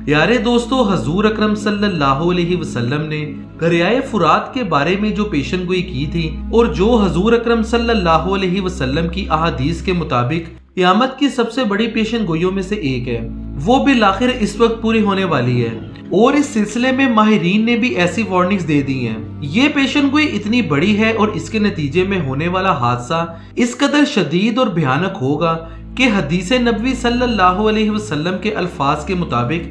پیارے دوستو، حضور اکرم صلی اللہ علیہ وسلم نے دریائے فرات کے بارے میں جو پیشن گوئی کی تھی اور جو حضور اکرم صلی اللہ علیہ وسلم کی احادیث کے مطابق قیامت کی سب سے بڑی پیشن گوئیوں میں سے ایک ہے، وہ بالآخر اس وقت پوری ہونے والی ہے، اور اس سلسلے میں ماہرین نے بھی ایسی وارننگز دے دی ہیں۔ یہ پیشن گوئی اتنی بڑی ہے اور اس کے نتیجے میں ہونے والا حادثہ اس قدر شدید اور بھیانک ہوگا کہ حدیث نبوی صلی اللہ علیہ وسلم کے الفاظ کے مطابق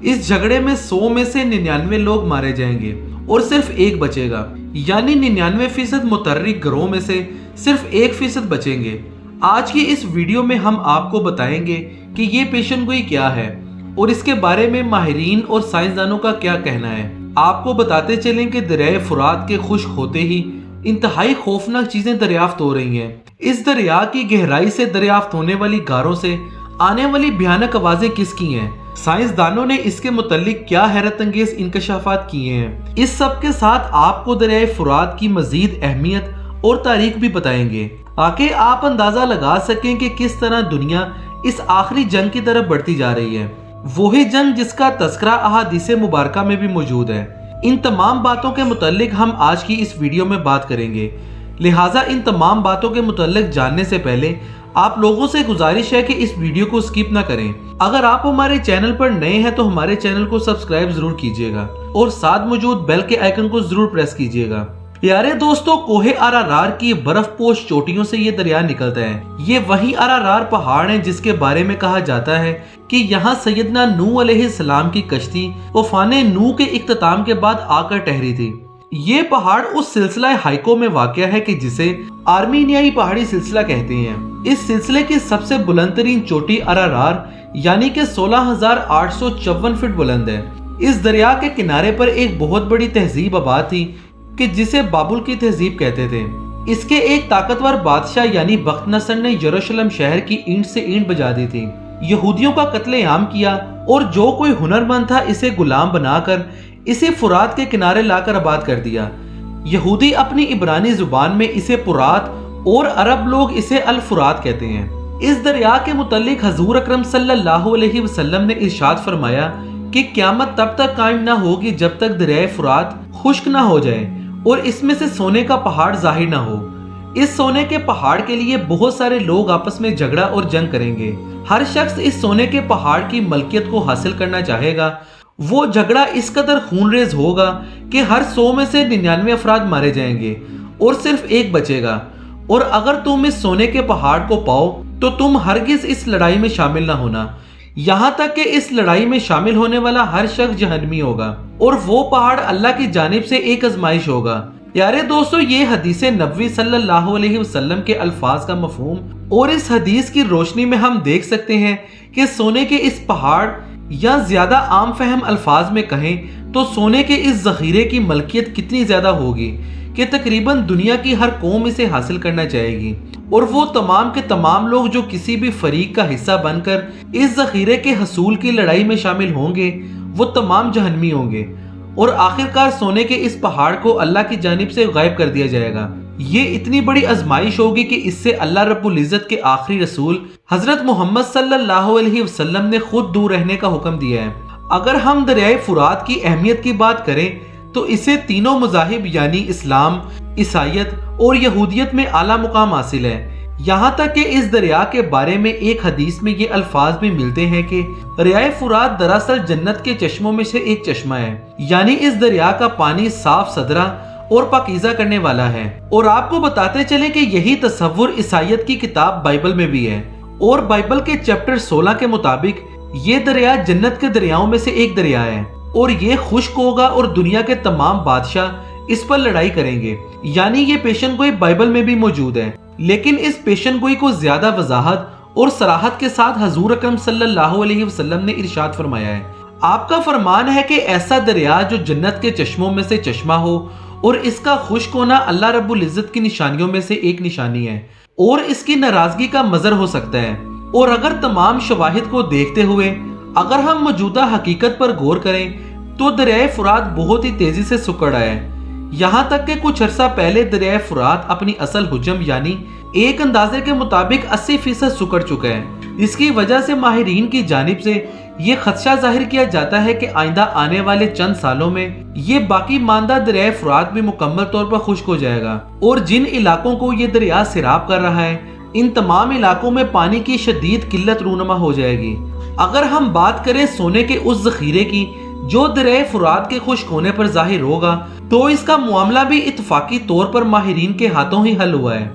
اس جھگڑے میں 100 میں سے 99 لوگ مارے جائیں گے اور صرف ایک بچے گا، یعنی 99% متحرک گروہ میں سے صرف 1% بچیں گے۔ آج کی اس ویڈیو میں ہم آپ کو بتائیں گے کہ یہ پیشن گوئی کیا ہے اور اس کے بارے میں ماہرین اور سائنسدانوں کا کیا کہنا ہے۔ آپ کو بتاتے چلیں کہ دریائے فرات کے خشک ہوتے ہی انتہائی خوفناک چیزیں دریافت ہو رہی ہیں۔ اس دریا کی گہرائی سے دریافت ہونے والی غاروں سے آنے والی بھیانک آوازیں کس کی ہیں؟ سائنسدانوں نے اس کے متعلق کیا حیرت انگیز انکشافات کیے ہیں؟ اس سب کے ساتھ آپ کو دریائے فرات کی مزید اہمیت اور تاریخ بھی بتائیں گے تاکہ آپ اندازہ لگا سکیں کہ کس طرح دنیا اس آخری جنگ کی طرف بڑھتی جا رہی ہے، وہی جنگ جس کا تذکرہ احادیث مبارکہ میں بھی موجود ہے۔ ان تمام باتوں کے متعلق ہم آج کی اس ویڈیو میں بات کریں گے، لہٰذا ان تمام باتوں کے متعلق جاننے سے پہلے آپ لوگوں سے گزارش ہے کہ اس ویڈیو کو سکپ نہ کریں۔ اگر آپ ہمارے چینل پر نئے ہیں تو ہمارے چینل کو سبسکرائب ضرور کیجئے گا اور ساتھ موجود بیل کے آئیکن کو ضرور پریس کیجئے گا۔ پیارے دوستو، کوہ آرارار کی برف پوش چوٹیوں سے یہ دریا نکلتا ہے۔ یہ وہی آرارار پہاڑ ہیں جس کے بارے میں کہا جاتا ہے کہ یہاں سیدنا نوح علیہ السلام کی کشتی طوفان نوح کے اختتام کے بعد آ کر ٹھہری تھی۔ یہ پہاڑ اس سلسلہ ہائیکو میں واقع ہے کہ جسے آرمینیائی پہاڑی سلسلہ کہتے ہیں۔ اس سلسلے کی سب سے بلند ترین چوٹی آرارار یعنی کہ 16,854 فٹ بلند ہے۔ اس دریا کے کنارے پر ایک بہت بڑی تہذیب آباد تھی کہ جسے بابل کی تہذیب کہتے تھے۔ اس کے ایک طاقتور بادشاہ یعنی بخت نصر نے یروشلم شہر کی اینٹ سے اینٹ بجا دی تھی، یہودیوں کا قتل عام کیا اور جو کوئی ہنرمند تھا اسے غلام بنا کر اسے فرات کے کنارے لا کر آباد کر دیا۔ یہودی اپنی عبرانی زبان میں اسے پرات اور عرب لوگ اسے الفرات کہتے ہیں۔ اس دریا کے متعلق حضور اکرم صلی اللہ علیہ وسلم نے ارشاد فرمایا کہ قیامت تب تک قائم نہ ہوگی جب تک دریائے فرات خشک نہ ہو جائے اور اس میں سے سونے کا پہاڑ ظاہر نہ ہو۔ اس سونے کے پہاڑ کے لیے بہت سارے لوگ آپس میں جھگڑا اور جنگ کریں گے۔ ہر شخص اس سونے کے پہاڑ کی ملکیت کو حاصل کرنا چاہے گا۔ وہ جھگڑا اس قدر خونریز ہوگا کہ ہر 100 میں سے 99 افراد مارے جائیں گے اور صرف ایک بچے گا، اور اگر تم اس سونے کے پہاڑ کو پاؤ تو تم ہرگز اس لڑائی میں شامل نہ ہونا، یہاں تک کہ اس لڑائی میں شامل ہونے والا ہر شخص جہنمی ہوگا، اور وہ پہاڑ اللہ کی جانب سے ایک آزمائش ہوگا۔ پیارے دوستو، یہ حدیث نبوی صلی اللہ علیہ وسلم کے الفاظ کا مفہوم اور اس حدیث کی روشنی میں ہم دیکھ سکتے ہیں کہ سونے کے اس پہاڑ یا زیادہ عام فہم الفاظ میں کہیں تو سونے کے اس ذخیرے کی ملکیت کتنی زیادہ ہوگی کہ تقریباً دنیا کی ہر قوم اسے حاصل کرنا چاہے گی، اور وہ تمام کے تمام لوگ جو کسی بھی فریق کا حصہ بن کر اس ذخیرے کے حصول کی لڑائی میں شامل ہوں گے وہ تمام جہنمی ہوں گے، اور آخرکار سونے کے اس پہاڑ کو اللہ کی جانب سے غائب کر دیا جائے گا۔ یہ اتنی بڑی آزمائش ہوگی کہ اس سے اللہ رب العزت کے آخری رسول حضرت محمد صلی اللہ علیہ وسلم نے خود دور رہنے کا حکم دیا ہے۔ اگر ہم دریائے فرات کی اہمیت کی بات کریں تو اسے تینوں مذاہب یعنی اسلام، عیسائیت اور یہودیت میں اعلیٰ مقام حاصل ہے، یہاں تک کہ اس دریا کے بارے میں ایک حدیث میں یہ الفاظ بھی ملتے ہیں کہ دریائے فرات دراصل جنت کے چشموں میں سے ایک چشمہ ہے، یعنی اس دریا کا پانی صاف ستھرا اور پاکیزہ کرنے والا ہے۔ اور آپ کو بتاتے چلیں کہ یہی تصور عیسائیت کی کتاب بائبل میں بھی ہے، اور بائبل کے چیپٹر 16 کے مطابق یہ دریا جنت کے دریاؤں میں سے ایک دریا ہے، اور یہ خشک ہوگا اور دنیا کے تمام بادشاہ اس پر لڑائی کریں گے، یعنی یہ پیشن گوئی بائبل میں بھی موجود ہے۔ لیکن اس پیشن گوئی کو زیادہ وضاحت اور صراحت کے ساتھ حضور اکرم صلی اللہ علیہ وسلم نے ارشاد فرمایا ہے۔ آپ کا فرمان ہے کہ ایسا دریا جو جنت کے چشموں میں سے چشمہ ہو اور اس کا خشک ہونا اللہ رب العزت کی نشانیوں میں سے ایک نشانی ہے اور اس کی ناراضگی کا مظہر ہو سکتا ہے۔ اور اگر تمام شواہد کو دیکھتے ہوئے اگر ہم موجودہ حقیقت پر غور کریں تو دریائے فرات بہت ہی تیزی سے سکڑ آیا ہے، یہاں تک کہ کچھ عرصہ پہلے دریائے فرات اپنی اصل حجم یعنی ایک اندازے کے مطابق 80% سکڑ چکا ہے، اس کی وجہ سے ماہرین کی جانب سے یہ خدشہ ظاہر کیا جاتا ہے کہ آئندہ آنے والے چند سالوں میں یہ باقی ماندہ دریائے فرات بھی مکمل طور پر خشک ہو جائے گا، اور جن علاقوں کو یہ دریا سیراب کر رہا ہے ان تمام علاقوں میں پانی کی شدید قلت رونما ہو جائے گی۔ اگر ہم بات کریں سونے کے اس ذخیرے کی جو دریائے فرات کے خشک ہونے پر ظاہر ہوگا، تو اس کا معاملہ بھی اتفاقی طور پر ماہرین کے ہاتھوں ہی حل ہوا ہے۔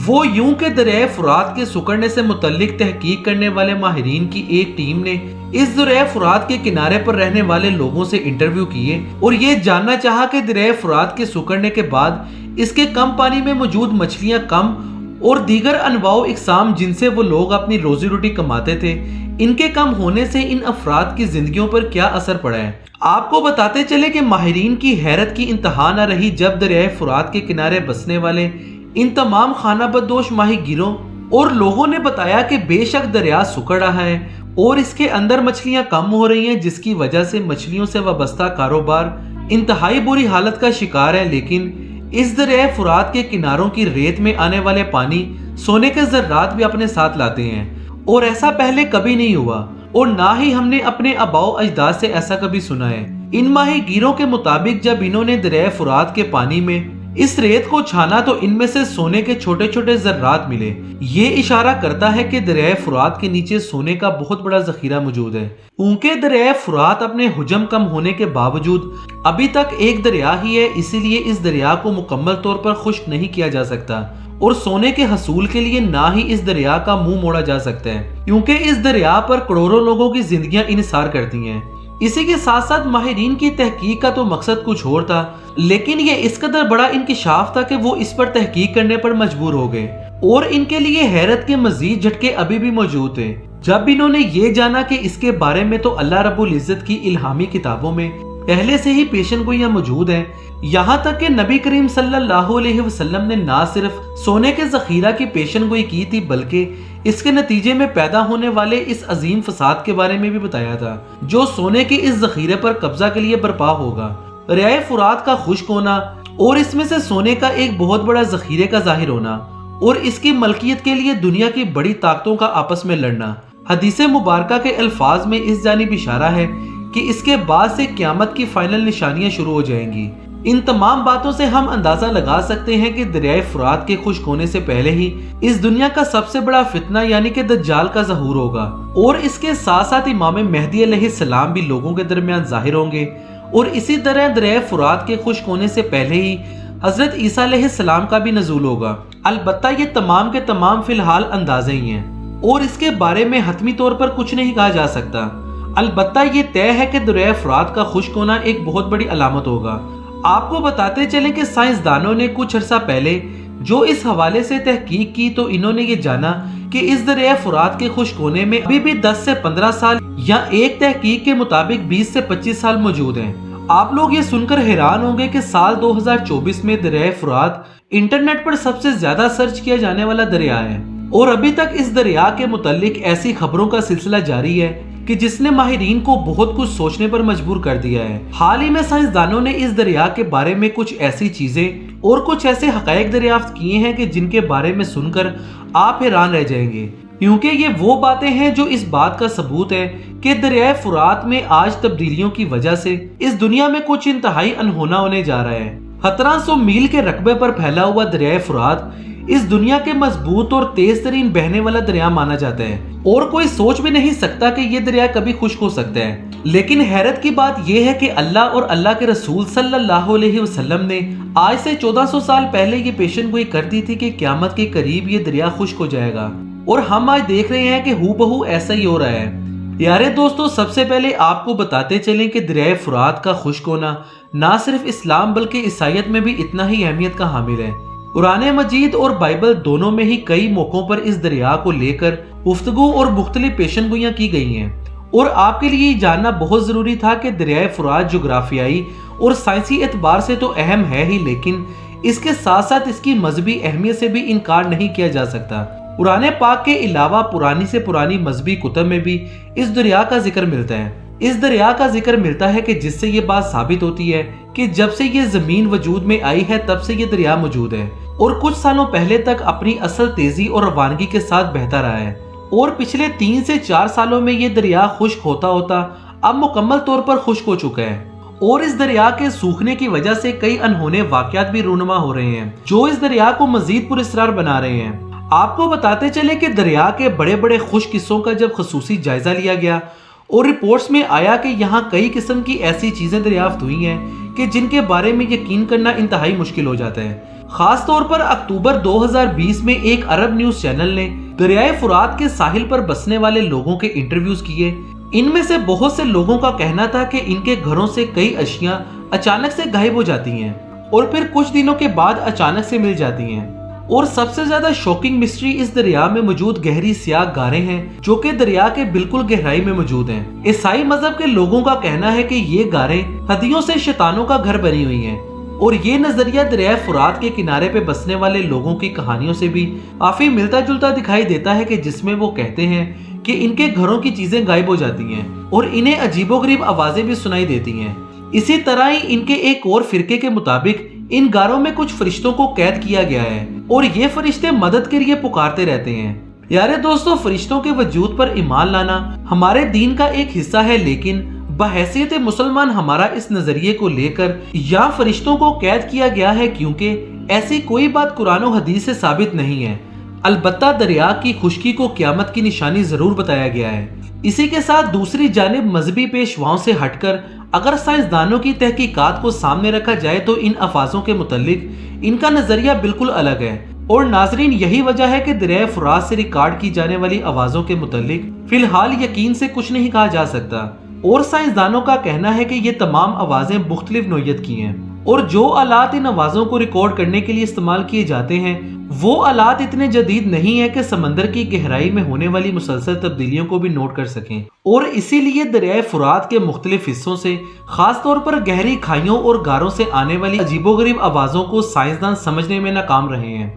وہ یوں کہ دریائے فرات کے سکڑنے سے متعلق تحقیق کرنے والے ماہرین کی ایک ٹیم نے اس دریائے فرات کے کنارے پر رہنے والے لوگوں سے انٹرویو کیے اور یہ جاننا چاہا کہ دریائے فرات کے سکڑنے کے بعد اس کے کم پانی میں موجود مچھلیاں کم اور دیگر انواع و اقسام جن سے وہ لوگ اپنی روزی روٹی کماتے تھے، ان کے کم ہونے سے ان افراد کی زندگیوں پر کیا اثر پڑا ہے۔ آپ کو بتاتے چلے کہ ماہرین کی حیرت کی انتہا نہ رہی جب دریائے فرات کے کنارے بسنے والے ان تمام خانہ بدوش ماہی گیروں اور لوگوں نے بتایا کہ بے شک دریا سکڑ رہا ہے اور اس کے اندر مچھلیاں کم ہو رہی ہیں، جس کی وجہ سے مچھلیوں سے وابستہ کاروبار انتہائی بری حالت کا شکار ہے۔ لیکن اس دریائے فرات کے کناروں کی ریت میں آنے والے پانی سونے کے ذرات بھی اپنے ساتھ لاتے ہیں، اور ایسا پہلے کبھی نہیں ہوا اور نہ ہی ہم نے اپنے آباء و اجداد سے ایسا کبھی سنا ہے۔ ان ماہی گیروں کے مطابق جب انہوں نے دریائے فرات کے پانی میں اس ریت کو چھانا تو ان میں سے سونے کے چھوٹے چھوٹے ذرات ملے۔ یہ اشارہ کرتا ہے کہ دریائے فرات کے نیچے سونے کا بہت بڑا ذخیرہ موجود ہے۔ اونکہ دریائے فرات اپنے حجم کم ہونے کے باوجود ابھی تک ایک دریا ہی ہے، اسی لیے اس دریا کو مکمل طور پر خشک نہیں کیا جا سکتا اور سونے کے حصول کے لیے نہ ہی اس دریا کا منہ موڑا جا سکتا ہے، کیونکہ اس دریا پر کروڑوں لوگوں کی زندگیاں انحصار کرتی ہیں۔ اسی کے ساتھ ساتھ ماہرین کی تحقیق کا تو مقصد کچھ اور تھا، لیکن یہ اس قدر بڑا انکشاف تھا کہ وہ اس پر تحقیق کرنے پر مجبور ہو گئے، اور ان کے لیے حیرت کے مزید جھٹکے ابھی بھی موجود تھے جب انہوں نے یہ جانا کہ اس کے بارے میں تو اللہ رب العزت کی الہامی کتابوں میں پہلے سے ہی پیشن گوئیاں موجود ہیں۔ یہاں تک کہ نبی کریم صلی اللہ علیہ وسلم نے نہ صرف سونے کے ذخیرہ کی پیشن گوئی کی تھی بلکہ اس کے نتیجے میں پیدا ہونے والے اس عظیم فساد کے بارے میں بھی بتایا تھا جو سونے کے اس ذخیرے پر قبضہ کے لیے برپا ہوگا۔ دریائے فرات کا خشک ہونا اور اس میں سے سونے کا ایک بہت بڑا ذخیرے کا ظاہر ہونا اور اس کی ملکیت کے لیے دنیا کی بڑی طاقتوں کا آپس میں لڑنا، حدیث مبارکہ کے الفاظ میں اس جانب اشارہ ہے کہ اس کے بعد سے قیامت کی فائنل نشانیاں شروع ہو جائیں گی۔ ان تمام باتوں سے ہم اندازہ لگا سکتے ہیں کہ دریائے فرات کے خشک ہونے سے پہلے ہی اس دنیا کا سب سے بڑا فتنہ یعنی کہ دجال کا ظہور ہوگا، اور اس کے ساتھ ساتھ امام مہدی علیہ السلام بھی لوگوں کے درمیان ظاہر ہوں گے، اور اسی طرح دریائے فرات کے خشک ہونے سے پہلے ہی حضرت عیسیٰ علیہ السلام کا بھی نزول ہوگا۔ البتہ یہ تمام کے تمام فی الحال اندازے ہی ہیں اور اس کے بارے میں حتمی طور پر کچھ نہیں کہا جا سکتا۔ البتہ یہ طے ہے کہ دریائے فرات کا خشک ہونا ایک بہت بڑی علامت ہوگا۔ آپ کو بتاتے چلیں کہ سائنسدانوں نے کچھ عرصہ پہلے جو اس حوالے سے تحقیق کی تو انہوں نے یہ جانا کہ اس دریائے فرات کے خشک ہونے میں ابھی بھی 10 سے 15 سال یا ایک تحقیق کے مطابق 20 سے 25 سال موجود ہیں۔ آپ لوگ یہ سن کر حیران ہوں گے کہ سال 2024 میں دریائے فرات انٹرنیٹ پر سب سے زیادہ سرچ کیا جانے والا دریا ہے، اور ابھی تک اس دریا کے متعلق ایسی خبروں کا سلسلہ جاری ہے کہ جس نے ماہرین کو بہت کچھ سوچنے پر مجبور کر دیا ہے۔ حال ہی میں سائنسدانوں نے اس دریا کے بارے میں کچھ ایسی چیزیں اور کچھ ایسے حقائق دریافت کیے ہیں کہ جن کے بارے میں سن کر آپ حیران رہ جائیں گے، کیونکہ یہ وہ باتیں ہیں جو اس بات کا ثبوت ہے کہ دریائے فرات میں آج تبدیلیوں کی وجہ سے اس دنیا میں کچھ انتہائی انہونا ہونے جا رہا ہے۔ 1700 میل کے رقبے پر پھیلا ہوا دریائے فرات اس دنیا کے مضبوط اور تیز ترین بہنے والا دریا مانا جاتا ہے، اور کوئی سوچ بھی نہیں سکتا کہ یہ دریا کبھی خشک ہو سکتا ہے۔ لیکن حیرت کی بات یہ ہے کہ اللہ اور اللہ کے رسول صلی اللہ علیہ وسلم نے آج سے 1400 سال پہلے یہ پیشن گوئی کر دی تھی کہ قیامت کے قریب یہ دریا خشک ہو جائے گا، اور ہم آج دیکھ رہے ہیں کہ ہو بہو ایسا ہی ہو رہا ہے۔ پیارے دوستو، سب سے پہلے آپ کو بتاتے چلیں کہ دریائے فرات کا خشک ہونا نہ صرف اسلام بلکہ عیسائیت میں بھی اتنا ہی اہمیت کا حامل ہے۔ قرآن مجید اور بائبل دونوں میں ہی کئی موقعوں پر اس دریا کو لے کر گفتگو اور مختلف پیشن گوئیاں کی گئی ہیں، اور آپ کے لیے یہ جاننا بہت ضروری تھا کہ دریائے فرات جغرافیائی اور سائنسی اعتبار سے تو اہم ہے ہی، لیکن اس کے ساتھ ساتھ اس کی مذہبی اہمیت سے بھی انکار نہیں کیا جا سکتا۔ قرآن پاک کے علاوہ پرانی سے پرانی مذہبی کتب میں بھی اس دریا کا ذکر ملتا ہے۔ اس دریا کا ذکر ملتا ہے کہ جس سے یہ بات ثابت ہوتی ہے کہ جب سے یہ زمین وجود میں آئی ہے تب سے یہ دریا موجود ہے اور کچھ سالوں پہلے تک اپنی اصل تیزی اور روانگی کے ساتھ بہتا رہا ہے، اور پچھلے 3 سے 4 سالوں میں یہ دریا خشک ہوتا ہوتا اب مکمل طور پر خشک ہو چکا ہے، اور اس دریا کے سوکھنے کی وجہ سے کئی انہونے واقعات بھی رونما ہو رہے ہیں جو اس دریا کو مزید پراسرار بنا رہے ہیں۔ آپ کو بتاتے چلے کہ دریا کے بڑے بڑے خشک حصوں کا جب خصوصی جائزہ لیا گیا اور رپورٹس میں آیا کہ یہاں کئی قسم کی ایسی چیزیں دریافت ہوئی ہیں کہ جن کے بارے میں یقین کرنا انتہائی مشکل ہو جاتا ہے۔ خاص طور پر اکتوبر 2020 میں ایک عرب نیوز چینل نے دریائے فرات کے ساحل پر بسنے والے لوگوں کے انٹرویوز کیے۔ ان میں سے بہت سے لوگوں کا کہنا تھا کہ ان کے گھروں سے کئی اشیاء اچانک سے غائب ہو جاتی ہیں اور پھر کچھ دنوں کے بعد اچانک سے مل جاتی ہیں، اور سب سے زیادہ شوکنگ مسٹری اس دریا میں موجود گہری سیاہ غاریں ہیں جو کہ دریا کے بالکل گہرائی میں موجود ہیں۔ عیسائی مذہب کے لوگوں کا کہنا ہے کہ یہ غاریں صدیوں سے شیطانوں کا گھر بنی ہوئی ہیں، اور یہ نظریہ دریائے فرات کے کنارے پہ بسنے والے لوگوں کی کہانیوں سے بھی کافی ملتا جلتا دکھائی دیتا ہے، کہ جس میں وہ کہتے ہیں کہ ان کے گھروں کی چیزیں غائب ہو جاتی ہیں اور انہیں عجیب و غریب آوازیں بھی سنائی دیتی ہیں۔ اسی طرح ہی ان کے ایک اور فرقے کے مطابق ان غاروں میں کچھ فرشتوں کو قید کیا گیا ہے اور یہ فرشتے مدد کے لیے پکارتے رہتے ہیں۔ پیارے دوستو، فرشتوں کے وجود پر ایمان لانا ہمارے دین کا ایک حصہ ہے، لیکن بحیثیت مسلمان ہمارا اس نظریے کو لے کر یا فرشتوں کو قید کیا گیا ہے، کیونکہ ایسی کوئی بات قرآن و حدیث سے ثابت نہیں ہے۔ البتہ دریا کی خشکی کو قیامت کی نشانی ضرور بتایا گیا ہے۔ اسی کے ساتھ دوسری جانب مذہبی پیشواؤں سے ہٹ کر اگر سائنسدانوں کی تحقیقات کو سامنے رکھا جائے تو ان افواہوں کے متعلق ان کا نظریہ بالکل الگ ہے، اور ناظرین یہی وجہ ہے کہ دریائے فرات سے ریکارڈ کی جانے والی آوازوں کے متعلق فی الحال یقین سے کچھ نہیں کہا جا سکتا، اور سائنسدانوں کا کہنا ہے کہ یہ تمام آوازیں مختلف نوعیت کی ہیں، اور جو آلات ان آوازوں کو ریکارڈ کرنے کے لیے استعمال کیے جاتے ہیں وہ آلات اتنے جدید نہیں ہیں کہ سمندر کی گہرائی میں ہونے والی مسلسل تبدیلیوں کو بھی نوٹ کر سکیں، اور اسی لیے دریائے فرات کے مختلف حصوں سے خاص طور پر گہری کھائیوں اور غاروں سے آنے والی عجیب و غریب آوازوں کو سائنسدان سمجھنے میں ناکام رہے ہیں۔